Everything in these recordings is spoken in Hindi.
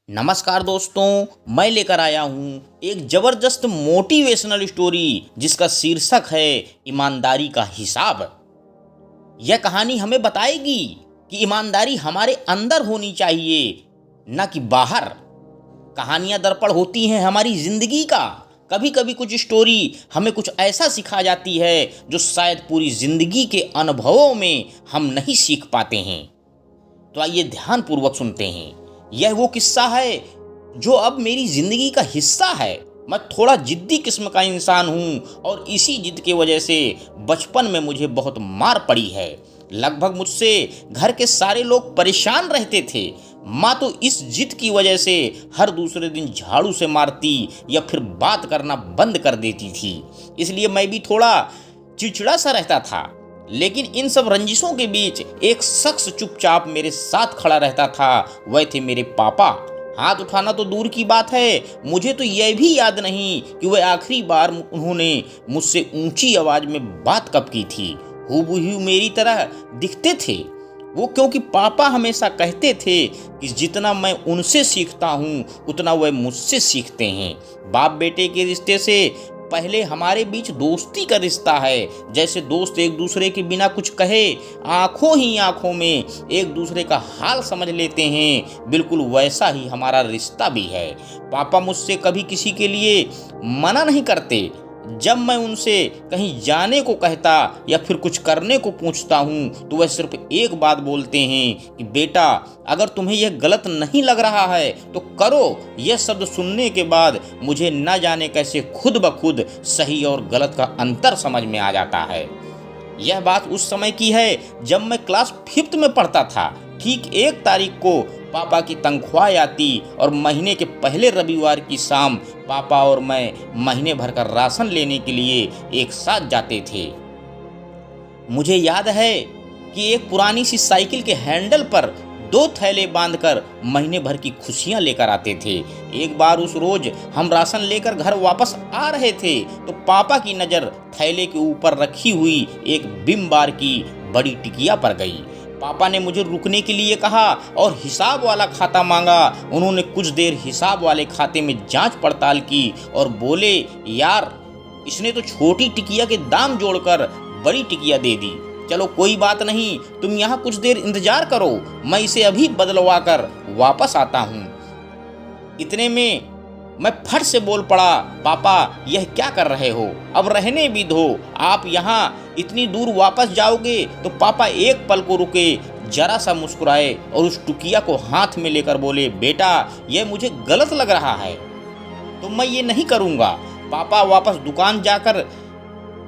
नमस्कार दोस्तों, मैं लेकर आया हूँ एक ज़बरदस्त मोटिवेशनल स्टोरी जिसका शीर्षक है ईमानदारी का हिसाब। यह कहानी हमें बताएगी कि ईमानदारी हमारे अंदर होनी चाहिए, न कि बाहर। कहानियाँ दर्पण होती हैं हमारी ज़िंदगी का। कभी कभी कुछ स्टोरी हमें कुछ ऐसा सिखा जाती है जो शायद पूरी ज़िंदगी के अनुभवों में हम नहीं सीख पाते हैं। तो आइए ध्यानपूर्वक सुनते हैं। यह वो किस्सा है जो अब मेरी ज़िंदगी का हिस्सा है। मैं थोड़ा जिद्दी किस्म का इंसान हूँ और इसी जिद की वजह से बचपन में मुझे बहुत मार पड़ी है। लगभग मुझसे घर के सारे लोग परेशान रहते थे। माँ तो इस जिद की वजह से हर दूसरे दिन झाड़ू से मारती या फिर बात करना बंद कर देती थी। इसलिए मैं भी थोड़ा चिड़चिड़ा सा रहता था। लेकिन इन सब रंजिशों के बीच एक शख्स चुपचाप मेरे साथ खड़ा रहता था। वह थे मेरे पापा। हाथ उठाना तो दूर की बात है, मुझे तो यह भी याद नहीं कि वह आखिरी बार उन्होंने मुझसे ऊंची आवाज में बात कब की थी। हूबहू मेरी तरह दिखते थे वो, क्योंकि पापा हमेशा कहते थे कि जितना मैं उनसे सीखता हूँ उतना वह मुझसे सीखते हैं। बाप बेटे के रिश्ते से पहले हमारे बीच दोस्ती का रिश्ता है। जैसे दोस्त एक दूसरे के बिना कुछ कहे आंखों ही आंखों में एक दूसरे का हाल समझ लेते हैं, बिल्कुल वैसा ही हमारा रिश्ता भी है। पापा मुझसे कभी किसी के लिए मना नहीं करते। जब मैं उनसे कहीं जाने को कहता या फिर कुछ करने को पूछता हूँ तो वह सिर्फ एक बात बोलते हैं कि बेटा, अगर तुम्हें यह गलत नहीं लग रहा है तो करो। यह शब्द सुनने के बाद मुझे न जाने कैसे खुद ब खुद सही और गलत का अंतर समझ में आ जाता है। यह बात उस समय की है जब मैं क्लास 5th में पढ़ता था। ठीक 1 तारीख को पापा की तनख्वाह आती और महीने के पहले रविवार की शाम पापा और मैं महीने भर का राशन लेने के लिए एक साथ जाते थे। मुझे याद है कि एक पुरानी सी साइकिल के हैंडल पर 2 थैले बांधकर महीने भर की खुशियां लेकर आते थे। एक बार उस रोज हम राशन लेकर घर वापस आ रहे थे तो पापा की नज़र थैले के ऊपर रखी हुई एक बिम बार की बड़ी टिकिया पर गई। पापा ने मुझे रुकने के लिए कहा और हिसाब वाला खाता मांगा। उन्होंने कुछ देर हिसाब वाले खाते में जांच पड़ताल की और बोले, यार इसने तो छोटी टिकिया के दाम जोड़कर बड़ी टिकिया दे दी। चलो कोई बात नहीं, तुम यहाँ कुछ देर इंतजार करो, मैं इसे अभी बदलवा कर वापस आता हूँ। इतने में मैं फट से बोल पड़ा, पापा यह क्या कर रहे हो, अब रहने भी दो। आप यहाँ इतनी दूर वापस जाओगे। तो पापा एक पल को रुके, जरा सा मुस्कुराए और उस टुकिया को हाथ में लेकर बोले, बेटा यह मुझे गलत लग रहा है तो मैं ये नहीं करूँगा। पापा वापस दुकान जाकर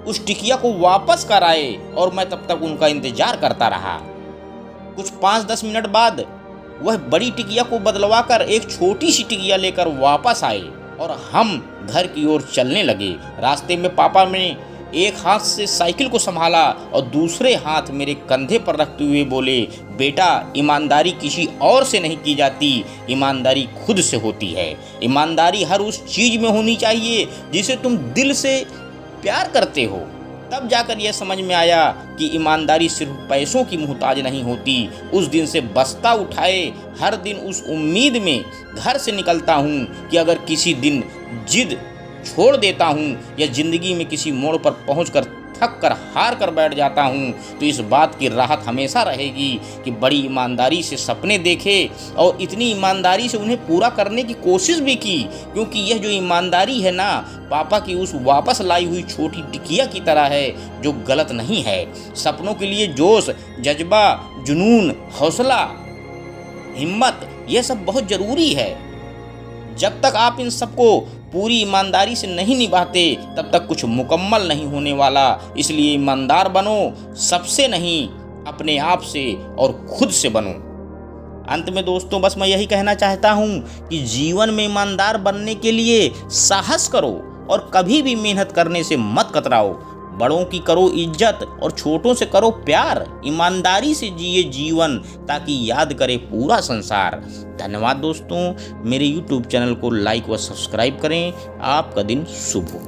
उस टिकिया को वापस कर आए और मैं तब तक उनका इंतजार करता रहा। कुछ 5-10 मिनट बाद वह बड़ी टिकिया को बदलवा कर एक छोटी सी टिकिया लेकर वापस आए और हम घर की ओर चलने लगे। रास्ते में पापा ने एक हाथ से साइकिल को संभाला और दूसरे हाथ मेरे कंधे पर रखते हुए बोले, बेटा ईमानदारी किसी और से नहीं की जाती, ईमानदारी खुद से होती है। ईमानदारी हर उस चीज़ में होनी चाहिए जिसे तुम दिल से प्यार करते हो। तब जाकर यह समझ में आया कि ईमानदारी सिर्फ पैसों की मोहताज नहीं होती। उस दिन से बस्ता उठाए हर दिन उस उम्मीद में घर से निकलता हूँ कि अगर किसी दिन जिद छोड़ देता हूँ या ज़िंदगी में किसी मोड़ पर पहुँचकर थक कर हार कर बैठ जाता हूँ तो इस बात की राहत हमेशा रहेगी कि बड़ी ईमानदारी से सपने देखे और इतनी ईमानदारी से उन्हें पूरा करने की कोशिश भी की। क्योंकि यह जो ईमानदारी है ना, पापा की उस वापस लाई हुई छोटी टिकिया की तरह है जो गलत नहीं है। सपनों के लिए जोश, जज्बा, जुनून, हौसला, हिम्मत, यह सब बहुत ज़रूरी है। जब तक आप इन सबको पूरी ईमानदारी से नहीं निभाते तब तक कुछ मुकम्मल नहीं होने वाला। इसलिए ईमानदार बनो, सबसे नहीं अपने आप से और खुद से बनो। अंत में दोस्तों बस मैं यही कहना चाहता हूँ कि जीवन में ईमानदार बनने के लिए साहस करो और कभी भी मेहनत करने से मत कतराओ। बड़ों की करो इज्जत और छोटों से करो प्यार। ईमानदारी से जिए जीवन ताकि याद करे पूरा संसार। धन्यवाद दोस्तों, मेरे YouTube चैनल को लाइक व सब्सक्राइब करें। आपका दिन शुभ हो।